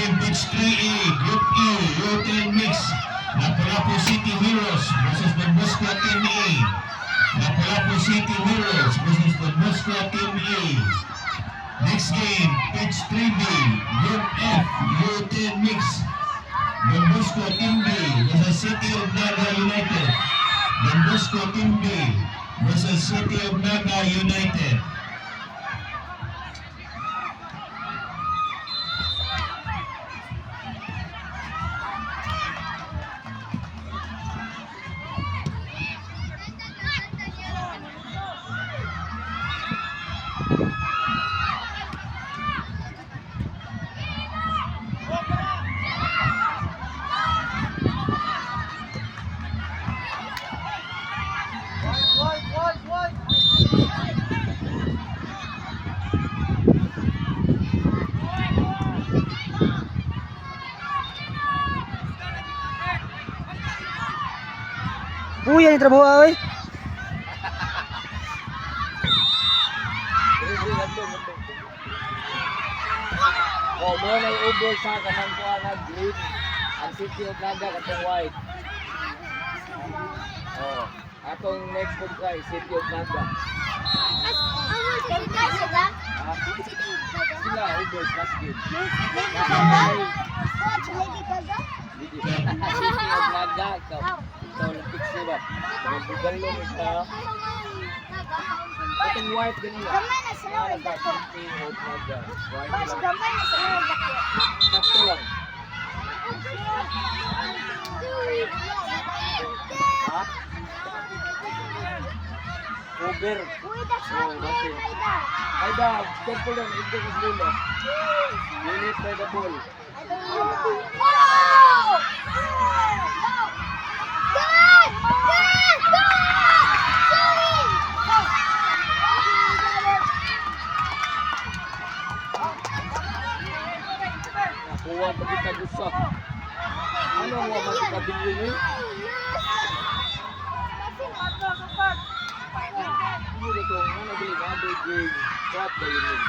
game, pitch 3A, Group E, U10 Mix, Lapu-Lapu City Heroes versus Don Bosco Team A. Lapu-Lapu City Heroes versus Don Bosco Team A. Next game, pitch 3B, Group F, U10 Mix, Don Bosco Team B versus City of Naga United. Don Bosco Team B versus City of Naga United. Kuya ni trabaho ay. Oh, mo na i-over sa kanang kuha na green. Ang City of Naga katong white. Oh, atong next one guys, City of Naga. Sila over last game. City of Naga ikaw. Ikaw lang fix sila. Nagugalo ito. Atong white ganun lang. City of Naga. White lang. Sakto lang. Ha? Over. Oh, bakit? Ay da, careful lang. Ito is Lula. Unit by the ball. Nakuha pa kita gusto. Ano ang waman sa kabinyo niyo? Hindi na ito. Ano ba yung number game? What ba yun yung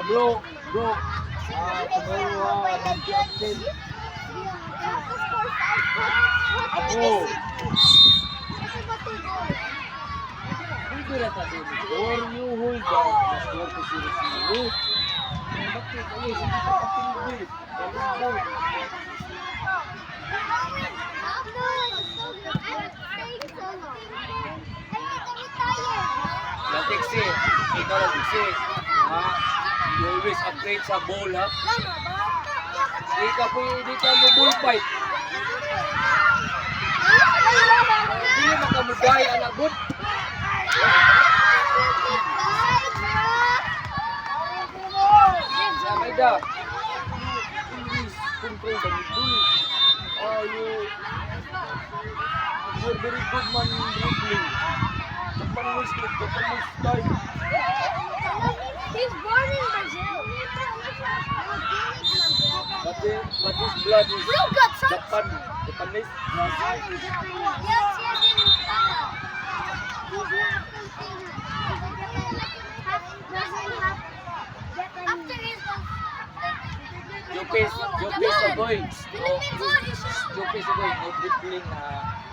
bro. Tomorrow, mag-absent. Ako. Hindi na tayo. Or you hold down. Score to 0-0. Bakit? Ano? Sige ka kapilibig. Yung tiksi. Ikaw lang tiksi. Ha? You always upgrade sa ball, ha? Hindi ka mo bull fight. Hindi makamugay, anak good. Maida, please control the middle. You're very good man in dribbling. Japan will start. He's born in Brazil. But his blood is You got some. Japanese. Yes, in Ghana. He's not after his Jupis Sagoy. Philippines No dribbling.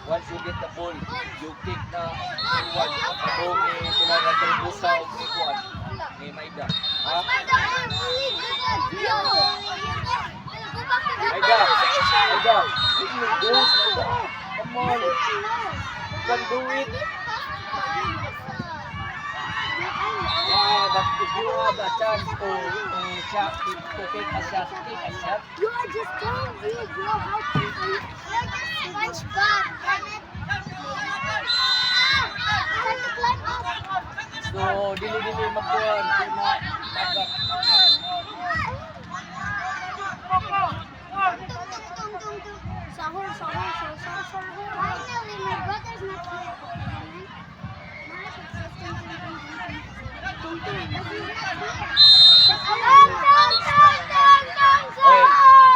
Once you get the ball, you kick na one. Abong ni pinag-atribusa o ni Juan. Ni Maida. Ha? Maida. Give me goals, Maida. Come on. You can do it. But if you have a chance to shot, to take a shot. You are just telling me, bro, how to punch back. So, dili magkuhan. Dagat. Sahur. Finally, my brother's not here.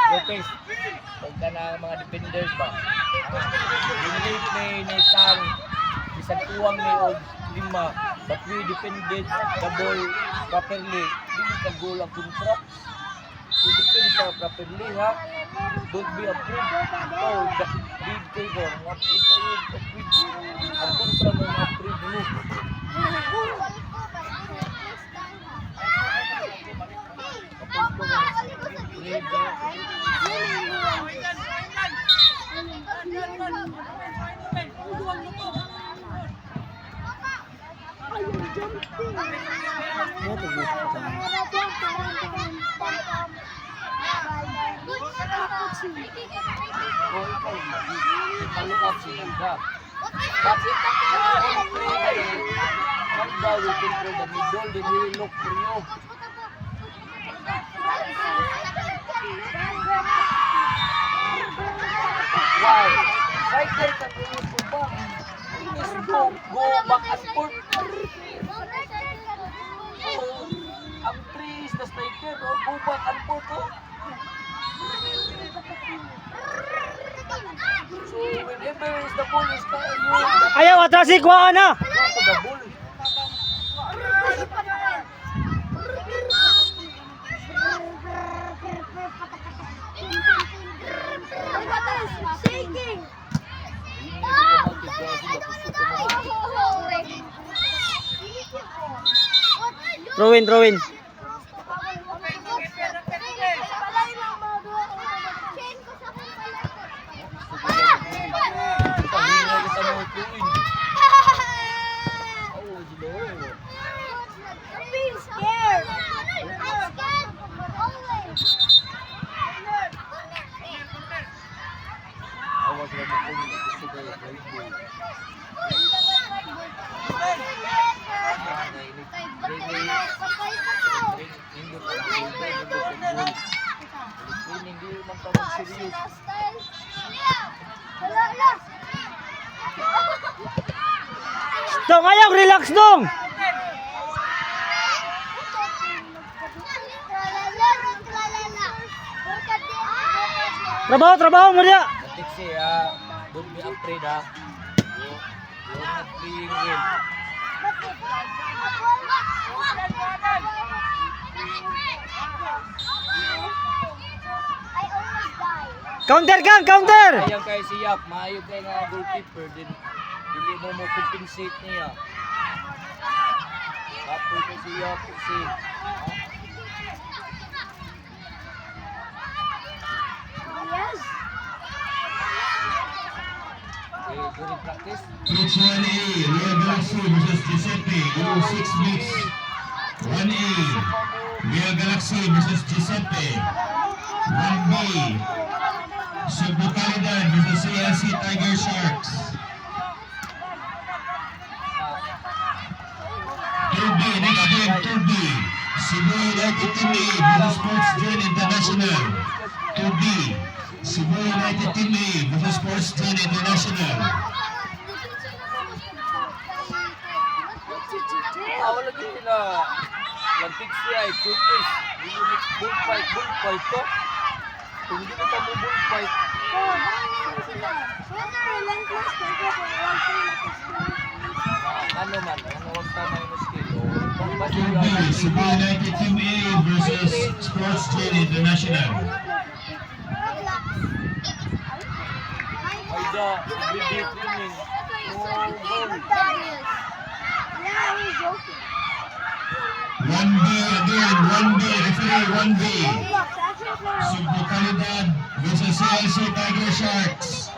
Lopez, pagka na mga defenders ba? Dinilate ni Tang, isang tuwang ni Og lima, but we defended the ball properly. Hindi ka goal ang kontra. So, ka properly ha. Don't be afraid. Oh, big favor. Afraid kayo, afraid. Ang kontra mo, afraid mo. Oh, ikaw, ipalukap sila ka. Bakit? Handa, we control the middle, then we will look for you. Why? Right there, continue to back. Please go back and forth. Oh, ang three is the striker, oh, go back and forth, oh. So, whenever is the ball is you Ayaw, atrasi, kuha na. go to the ball. Shaking. Throw in, throw in. Dong, ayaw, relax dong. Trabaho, trabaho mo dia. Tiksi don't be afraid ha. You're not playing well. Counter gang, counter. Ayaw kay si Yap, maayo kay nga goalkeeper din. Dili mo compensate niya. Apoy kay si Yap si. Okay, during practice. Pitch 1A, Rio Galaxy versus Giuseppe, 6 weeks. 1A, Rio Galaxy versus Giuseppe. 1B, Cebu Calidad versus CLC Tiger Sharks. 2B, next game 2B, Cebu United Team A versus Sports Gen International. 2B, Cebu United Team A versus Sports Gen International. Wala lagi sila. Lantik siya, turquoise. Bullfight to. Kung hindi ka mo bullfight, ano man, ano wag tama yung skill. Turbo, Cebu United Team A versus Sports Gen International. Ay da, big training. Oh, goal. 1B again, 1B, referee 1B. Cebu Calidad versus CLC Tiger Sharks.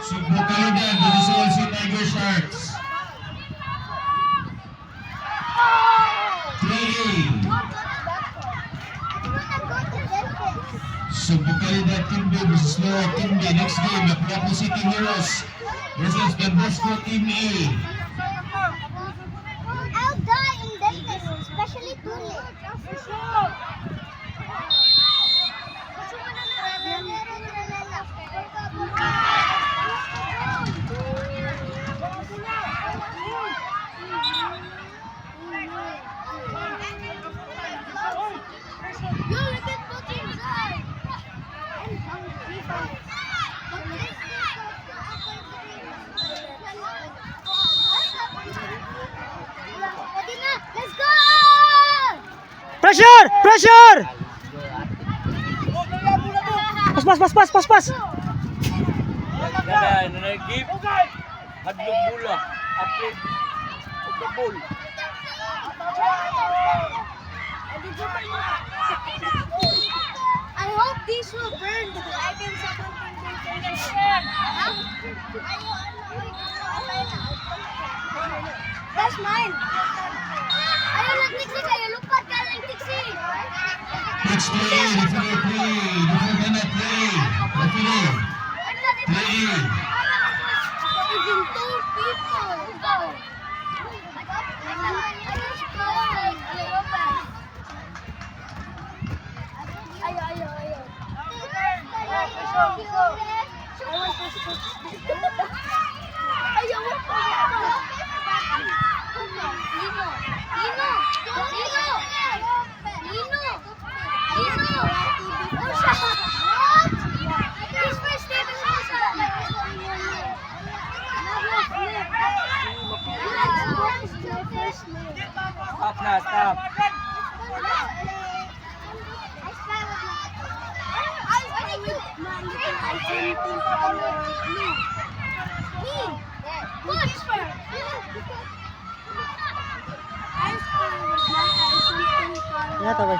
Cebu Calidad versus CLC Tiger Sharks. 3A. Cebu Calidad Team B versus Loro Team B. Next game, Lapu-Lapu City Heroes versus Don Bosco Team A. I'll die in dentist, especially Tuli. Let's go! Pressure! Pressure! Pas. Kada nanagip. Hadlok bola. Apid. Og the ball. I hope these will burn. I can That's mine. Ayaw lang tiksi kayo. Lupat ka lang tiksi. Let's play, referee play. Referee cannot play. Referee, play. Even two people. Go. Ayaw. Stop na, stop. Yan, tabay.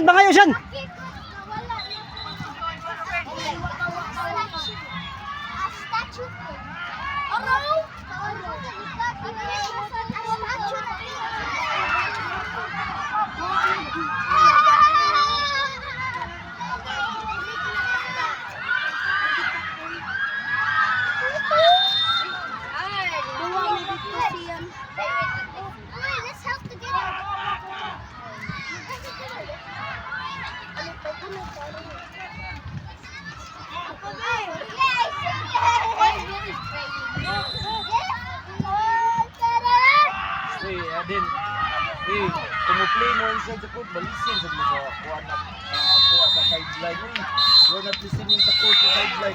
Bangayo siyan. Let's help together. Then, kung mo play mo inside the court, balisin sa mo sa kuha sa sideline. You're not listening sa court sa sideline.